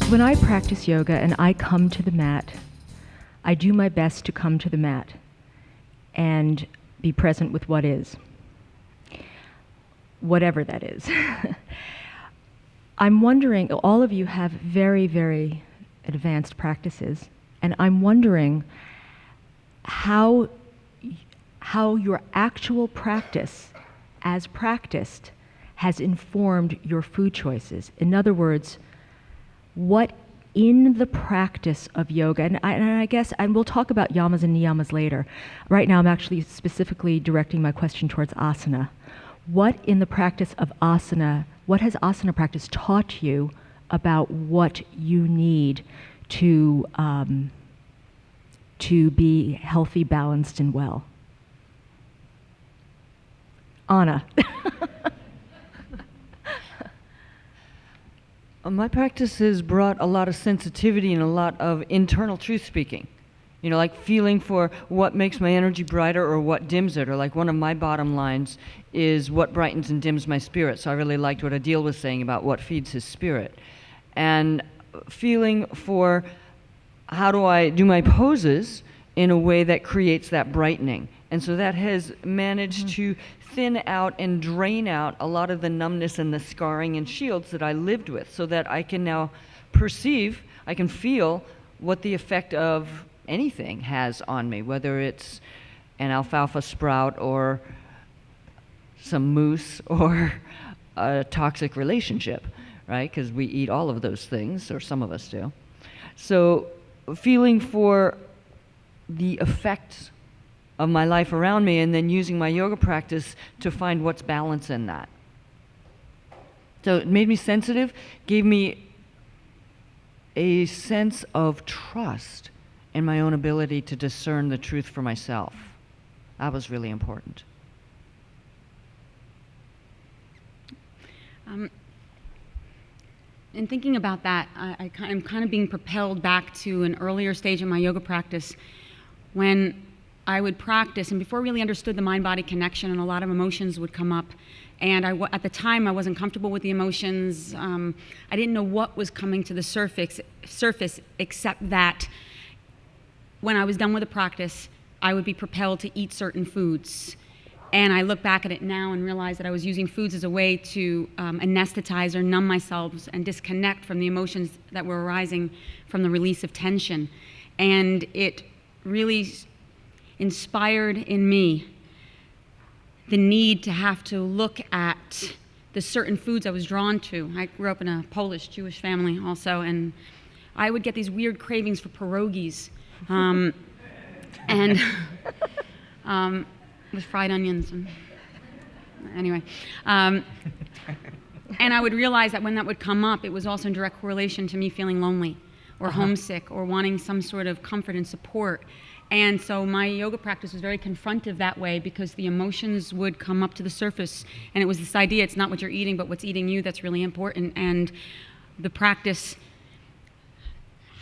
When I practice yoga and I come to the mat, I do my best to come to the mat and be present with what is, whatever that is. I'm wondering, all of you have very, very advanced practices, and I'm wondering how your actual practice, as practiced, has informed your food choices. In other words, what in the practice of yoga, and I guess, and we'll talk about yamas and niyamas later. Right now I'm actually specifically directing my question towards asana. What in the practice of asana, what has asana practice taught you about what you need to be healthy, balanced, and well? Anna. My practice has brought a lot of sensitivity and a lot of internal truth speaking. You know, like feeling for what makes my energy brighter or what dims it, or like one of my bottom lines is what brightens and dims my spirit. So I really liked what Adil was saying about what feeds his spirit. And feeling for how do I do my poses in a way that creates that brightening. And so that has managed to thin out and drain out a lot of the numbness and the scarring and shields that I lived with, so that I can now perceive, I can feel what the effect of anything has on me, whether it's an alfalfa sprout or some mousse or a toxic relationship, right? Because we eat all of those things, or some of us do. So feeling for the effects of my life around me, and then using my yoga practice to find what's balance in that. So it made me sensitive, gave me a sense of trust in my own ability to discern the truth for myself. That was really important. In thinking about that, I'm kind of being propelled back to an earlier stage in my yoga practice when I would practice, and before I really understood the mind-body connection, and a lot of emotions would come up. And at the time, I wasn't comfortable with the emotions. I didn't know what was coming to the surface, except that when I was done with the practice, I would be propelled to eat certain foods. And I look back at it now and realize that I was using foods as a way to anesthetize or numb myself and disconnect from the emotions that were arising from the release of tension. And it really inspired in me the need to have to look at the certain foods I was drawn to. I grew up in a Polish Jewish family also, and I would get these weird cravings for pierogies, and with fried onions. And anyway, and I would realize that when that would come up, it was also in direct correlation to me feeling lonely or homesick or wanting some sort of comfort and support. And so my yoga practice was very confrontive that way, because the emotions would come up to the surface, and it was this idea, it's not what you're eating, but what's eating you that's really important. And the practice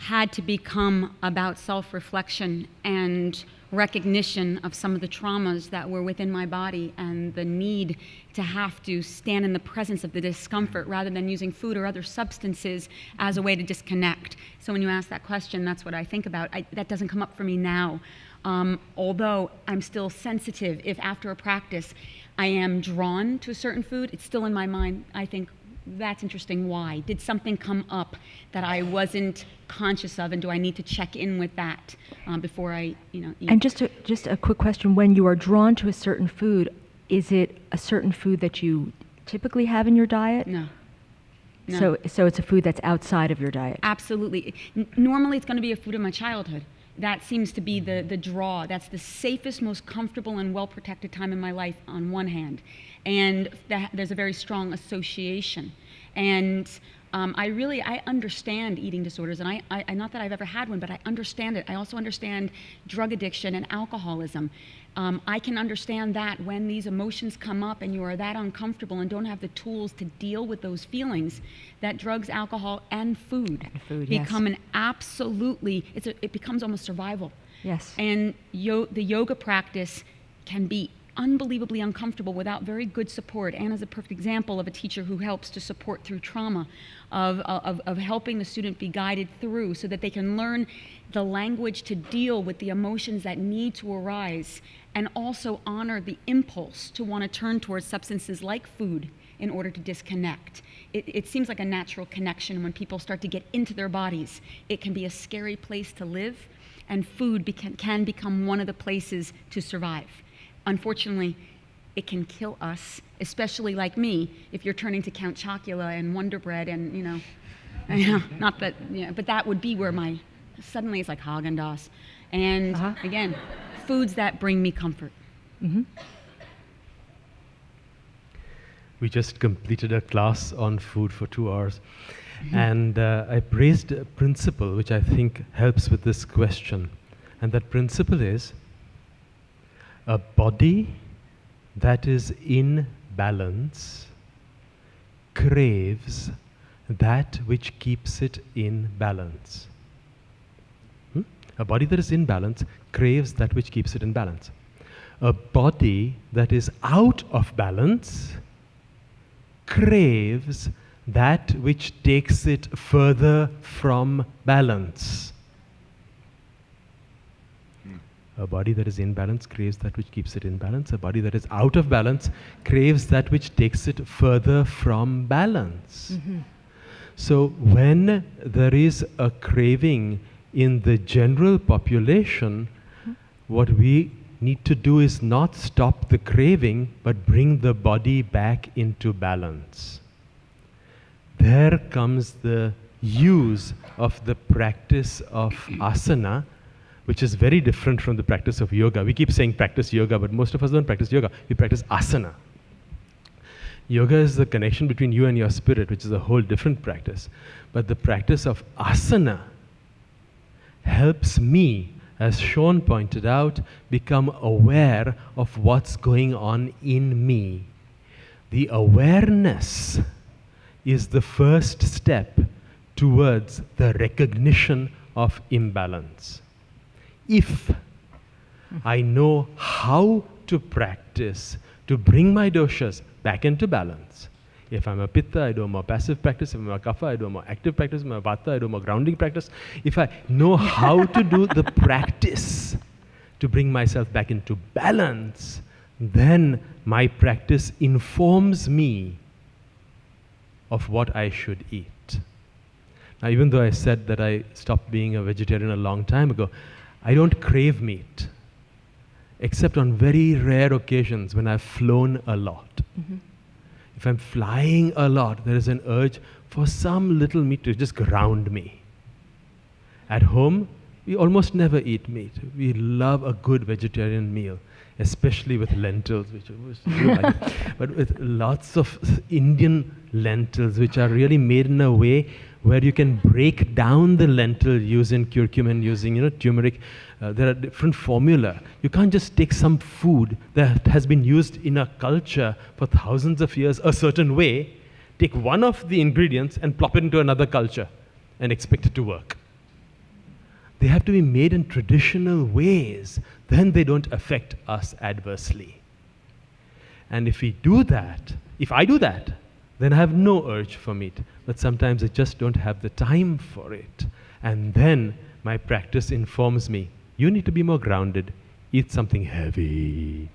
had to become about self-reflection and recognition of some of the traumas that were within my body, and the need to have to stand in the presence of the discomfort rather than using food or other substances as a way to disconnect. So when you ask that question, that's what I think about. That doesn't come up for me now. Although I'm still sensitive, if after a practice I am drawn to a certain food, it's still in my mind. I think, that's interesting, why? Did something come up that I wasn't conscious of, and do I need to check in with that before I, eat? And just a quick question, when you are drawn to a certain food, is it a certain food that you typically have in your diet? No. No. So it's a food that's outside of your diet? Absolutely. Normally it's going to be a food of my childhood. That seems to be the draw. That's the safest, most comfortable, and well-protected time in my life on one hand. And there's a very strong association. And I understand eating disorders, and I not that I've ever had one, but I understand it. I also understand drug addiction and alcoholism. I can understand that when these emotions come up and you are that uncomfortable and don't have the tools to deal with those feelings, that drugs, alcohol, and food become an absolutely, it becomes almost survival. Yes. And the yoga practice can be unbelievably uncomfortable without very good support. Anna's a perfect example of a teacher who helps to support through trauma, of helping the student be guided through so that they can learn the language to deal with the emotions that need to arise, and also honor the impulse to want to turn towards substances like food in order to disconnect. It seems like a natural connection when people start to get into their bodies. It can be a scary place to live, and food can become one of the places to survive. Unfortunately, it can kill us, especially like me, if you're turning to Count Chocula and Wonder Bread and, not that, but that would be where suddenly it's like Haagen-Dazs. And again, foods that bring me comfort. Mm-hmm. We just completed a class on food for 2 hours. And I raised a principle which I think helps with this question. And that principle is a body that is in balance craves that which keeps it in balance. A body that is in balance craves that which keeps it in balance. A body that is out of balance craves that which takes it further from balance. A body that is in balance craves that which keeps it in balance. A body that is out of balance craves that which takes it further from balance. Mm-hmm. So when there is a craving in the general population, what we need to do is not stop the craving, but bring the body back into balance. There comes the use of the practice of asana, which is very different from the practice of yoga. We keep saying practice yoga, but most of us don't practice yoga. We practice asana. Yoga is the connection between you and your spirit, which is a whole different practice. But the practice of asana helps me, as Sean pointed out, become aware of what's going on in me. The awareness is the first step towards the recognition of imbalance. If I know how to practice to bring my doshas back into balance, if I'm a pitta, I do a more passive practice. If I'm a kapha, I do a more active practice. If I'm a vata, I do a more grounding practice. If I know how to do the practice to bring myself back into balance, then my practice informs me of what I should eat. Now, even though I said that I stopped being a vegetarian a long time ago, I don't crave meat, except on very rare occasions when I've flown a lot. Mm-hmm. If I'm flying a lot, there is an urge for some little meat to just ground me. At home, we almost never eat meat. We love a good vegetarian meal, especially with lentils, which was like, but with lots of Indian lentils, which are really made in a way where you can break down the lentil using curcumin, using turmeric. There are different formula. You can't just take some food that has been used in a culture for thousands of years a certain way, take one of the ingredients and plop it into another culture and expect it to work. They have to be made in traditional ways, then they don't affect us adversely. And if I do that, then I have no urge for meat. But sometimes I just don't have the time for it. And then my practice informs me, you need to be more grounded. Eat something heavy.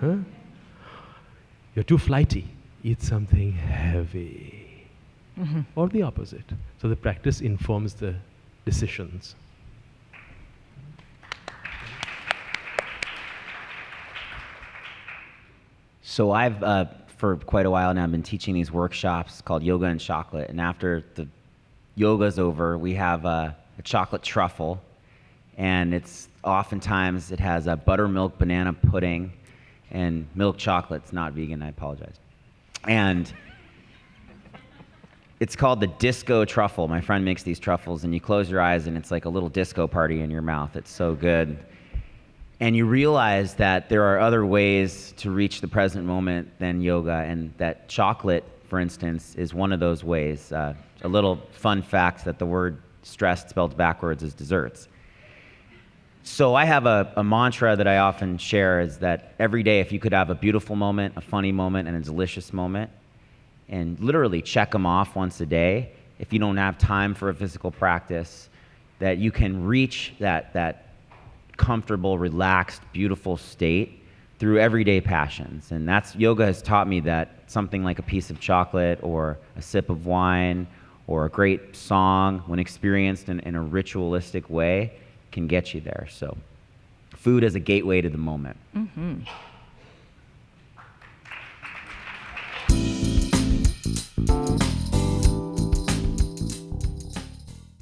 Huh? You're too flighty. Eat something heavy. Mm-hmm. Or the opposite. So the practice informs the decisions. So I've, for quite a while now, been teaching these workshops called Yoga and Chocolate. And after the yoga's over, we have a chocolate truffle. And it's oftentimes, it has a buttermilk banana pudding and milk chocolate. It's not vegan, I apologize. And it's called the disco truffle. My friend makes these truffles, and you close your eyes, and it's like a little disco party in your mouth. It's so good. And you realize that there are other ways to reach the present moment than yoga, and that chocolate, for instance, is one of those ways. A little fun fact that the word stressed spelled backwards is desserts. So I have a mantra that I often share is that every day, if you could have a beautiful moment, a funny moment, and a delicious moment, and literally check them off once a day, if you don't have time for a physical practice, that you can reach that comfortable, relaxed, beautiful state through everyday passions. And yoga has taught me that something like a piece of chocolate or a sip of wine or a great song, when experienced in a ritualistic way, can get you there. So food is a gateway to the moment. Mm-hmm.